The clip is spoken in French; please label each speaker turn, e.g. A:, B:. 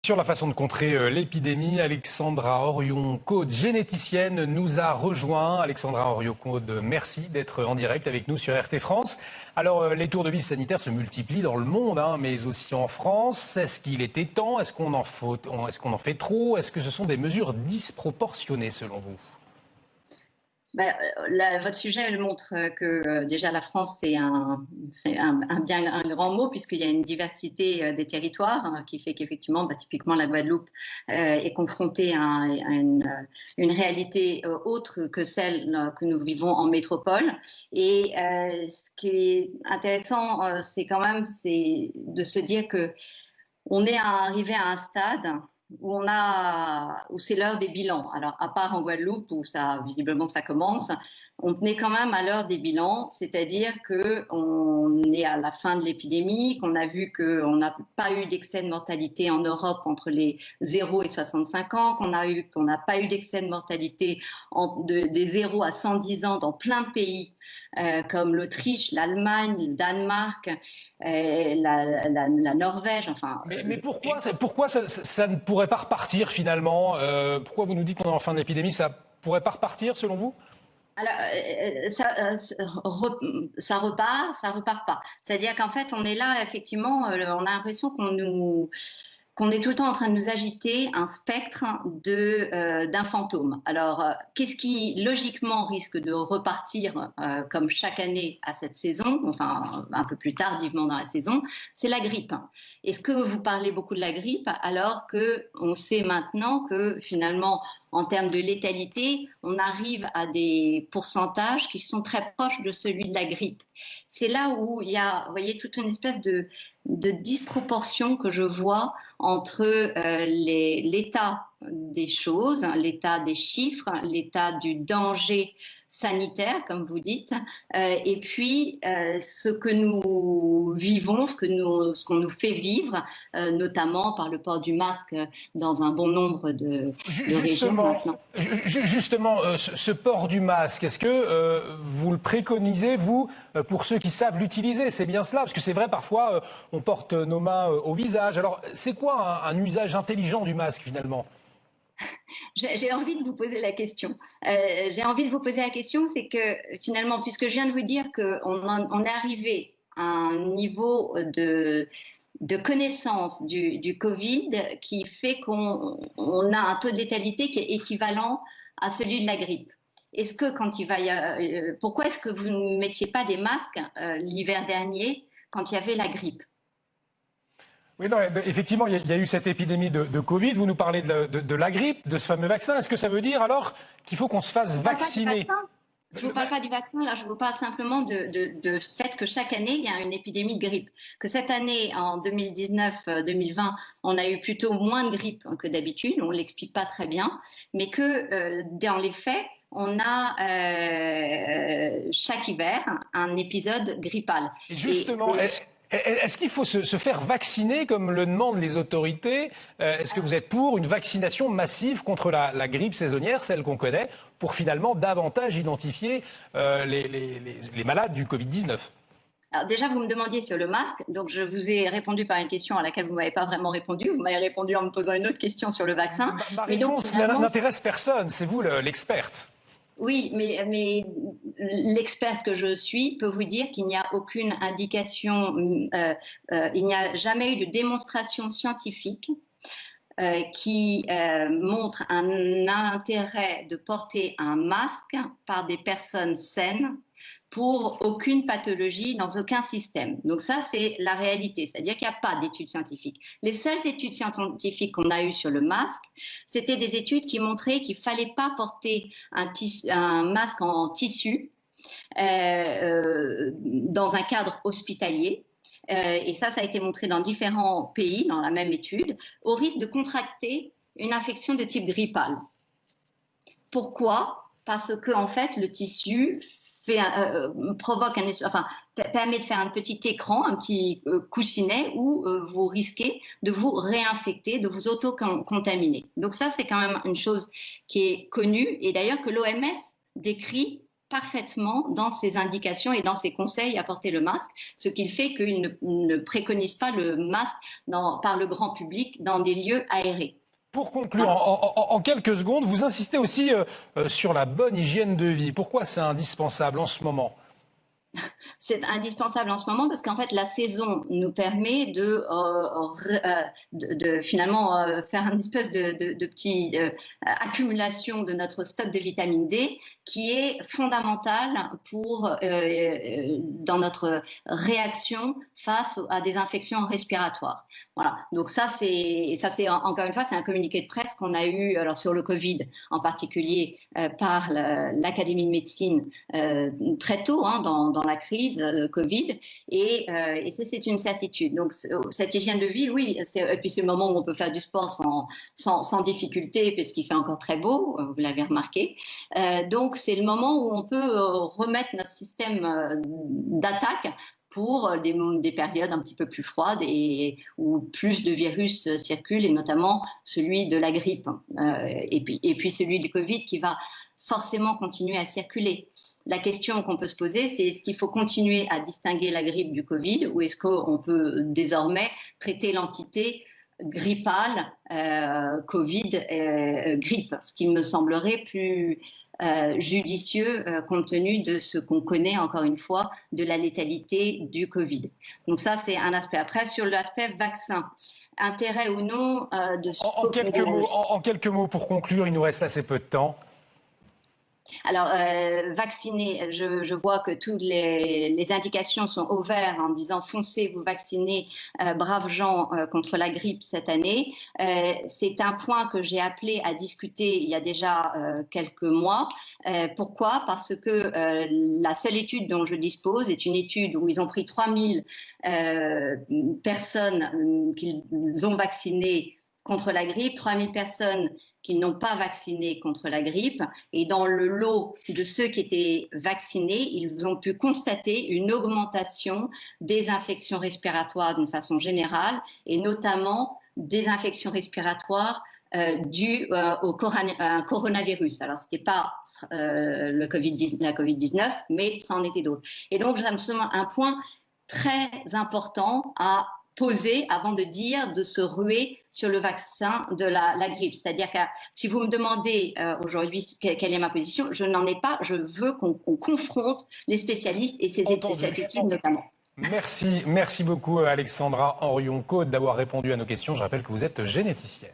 A: Sur la façon de contrer l'épidémie, Alexandra Orion-Caude, généticienne, nous a rejoint. Alexandra Orion-Caude, merci d'être en direct avec nous sur RT France. Alors, les tours de vis sanitaires se multiplient dans le monde, mais aussi en France. Est-ce qu'il était temps? Est-ce qu'on en fait trop? Est-ce que ce sont des mesures disproportionnées selon vous?
B: Votre sujet montre que déjà la France, c'est bien un grand mot puisqu'il y a une diversité des territoires qui fait qu'effectivement, typiquement la Guadeloupe est confrontée à une réalité autre que celle que nous vivons en métropole. Et ce qui est intéressant, c'est quand même de se dire que on est arrivé à un stade où c'est l'heure des bilans. Alors, à part en Guadeloupe, où visiblement ça commence, on est quand même à l'heure des bilans, c'est-à-dire qu'on est à la fin de l'épidémie, qu'on a vu qu'on n'a pas eu d'excès de mortalité en Europe entre les 0 et 65 ans, qu'on n'a pas eu d'excès de mortalité des 0 à 110 ans dans plein de pays, comme l'Autriche, l'Allemagne, le Danemark, la Norvège, enfin.
A: Mais pourquoi ça ne pourrait pas repartir finalement? Pourquoi vous nous dites qu'on est en fin d'épidémie? Ça pourrait pas repartir selon vous?
B: Alors, ça repart pas. C'est-à-dire qu'en fait, on est là, effectivement, on a l'impression qu'on est tout le temps en train de nous agiter un spectre d'un fantôme. Alors, qu'est-ce qui, logiquement, risque de repartir comme chaque année à cette saison, enfin, un peu plus tardivement dans la saison, c'est la grippe. Est-ce que vous parlez beaucoup de la grippe alors qu'on sait maintenant que, finalement, en termes de létalité, on arrive à des pourcentages qui sont très proches de celui de la grippe. C'est là où il y a, vous voyez, toute une espèce de disproportion que je vois entre l'état des choses, l'état des chiffres, l'état du danger sanitaire, comme vous dites, et puis ce que nous vivons, ce qu'on nous fait vivre, notamment par le port du masque dans un bon nombre de régions maintenant.
A: Justement, ce port du masque, est-ce que vous le préconisez, vous, pour ceux qui savent l'utiliser? C'est bien cela, parce que c'est vrai, parfois, on porte nos mains au visage. Alors, c'est quoi un usage intelligent du masque, finalement?
B: J'ai envie de vous poser la question. C'est que finalement, puisque je viens de vous dire qu'on est arrivé à un niveau de connaissance du Covid qui fait qu'on a un taux de létalité qui est équivalent à celui de la grippe. Est-ce que pourquoi est-ce que vous ne mettiez pas des masques l'hiver dernier quand il y avait la grippe?
A: Oui, non, effectivement, il y a eu cette épidémie de Covid. Vous nous parlez de la grippe, de ce fameux vaccin. Est-ce que ça veut dire alors qu'il faut qu'on se fasse vacciner?
B: Je ne vous parle pas du vaccin, là, je vous parle simplement de fait que chaque année, il y a une épidémie de grippe. Que cette année, en 2019-2020, on a eu plutôt moins de grippe que d'habitude, on ne l'explique pas très bien, mais que dans les faits, on a chaque hiver un épisode grippal.
A: Et justement, est-ce qu'il faut se faire vacciner comme le demandent les autorités? Est-ce que vous êtes pour une vaccination massive contre la grippe saisonnière, celle qu'on connaît, pour finalement davantage identifier les malades du Covid-19?
B: Alors déjà, vous me demandiez sur le masque, donc je vous ai répondu par une question à laquelle vous ne m'avez pas vraiment répondu. Vous m'avez répondu en me posant une autre question sur le vaccin.
A: Ma réponse n'intéresse personne, c'est vous l'experte.
B: Oui, mais l'expert que je suis peut vous dire qu'il n'y a aucune indication, il n'y a jamais eu de démonstration scientifique qui montre un intérêt de porter un masque par des personnes saines pour aucune pathologie dans aucun système. Donc ça, c'est la réalité, c'est-à-dire qu'il n'y a pas d'études scientifiques. Les seules études scientifiques qu'on a eues sur le masque, c'était des études qui montraient qu'il ne fallait pas porter un masque en tissu dans un cadre hospitalier. Et ça a été montré dans différents pays, dans la même étude, au risque de contracter une infection de type grippal. Pourquoi? Parce que, en fait, le tissu permet de faire un petit écran, un petit coussinet où vous risquez de vous réinfecter, de vous auto-contaminer. Donc ça, c'est quand même une chose qui est connue et d'ailleurs que l'OMS décrit parfaitement dans ses indications et dans ses conseils à porter le masque, ce qui fait qu'il ne préconise pas le masque par le grand public dans des lieux aérés.
A: Pour conclure,
B: Voilà.
A: en quelques secondes, vous insistez aussi sur la bonne hygiène de vie. Pourquoi c'est indispensable en ce moment?
B: C'est indispensable en ce moment parce qu'en fait, la saison nous permet de finalement faire une espèce de petite accumulation de notre stock de vitamine D qui est fondamentale dans notre réaction face à des infections respiratoires. Voilà. Donc ça, c'est encore une fois, c'est un communiqué de presse qu'on a eu alors sur le Covid en particulier par l'Académie de médecine très tôt dans la crise Covid et c'est une certitude. Donc cette hygiène de vie, oui, et puis c'est le moment où on peut faire du sport sans difficulté parce qu'il fait encore très beau, vous l'avez remarqué. Donc c'est le moment où on peut remettre notre système d'attaque pour des périodes un petit peu plus froides et où plus de virus circulent, et notamment celui de la grippe et puis celui du Covid qui va forcément continuer à circuler. La question qu'on peut se poser, c'est est-ce qu'il faut continuer à distinguer la grippe du Covid ou est-ce qu'on peut désormais traiter l'entité grippale, Covid, grippe, ce qui me semblerait plus judicieux compte tenu de ce qu'on connaît, encore une fois, de la létalité du Covid. Donc ça, c'est un aspect. Après, sur l'aspect vaccin, intérêt ou non de...
A: En quelques mots pour conclure, il nous reste assez peu de temps.
B: Alors, vacciner, je vois que toutes les indications sont au vert en disant foncez, vous vaccinez, braves gens, contre la grippe cette année. C'est un point que j'ai appelé à discuter il y a déjà quelques mois. Pourquoi? Parce que la seule étude dont je dispose est une étude où ils ont pris 3000 personnes qu'ils ont vaccinées contre la grippe, 3000 personnes qu'ils n'ont pas vacciné contre la grippe. Et dans le lot de ceux qui étaient vaccinés, ils ont pu constater une augmentation des infections respiratoires d'une façon générale, et notamment des infections respiratoires dues au coronavirus. Alors, ce n'était pas la Covid-19, mais ça en était d'autres. Et donc, ça me semble un point très important à poser avant de se ruer sur le vaccin de la grippe. C'est-à-dire que si vous me demandez aujourd'hui quelle est ma position, je n'en ai pas. Je veux qu'on confronte les spécialistes et cette étude notamment.
A: Merci beaucoup Alexandra Henrion-Caude d'avoir répondu à nos questions. Je rappelle que vous êtes généticienne.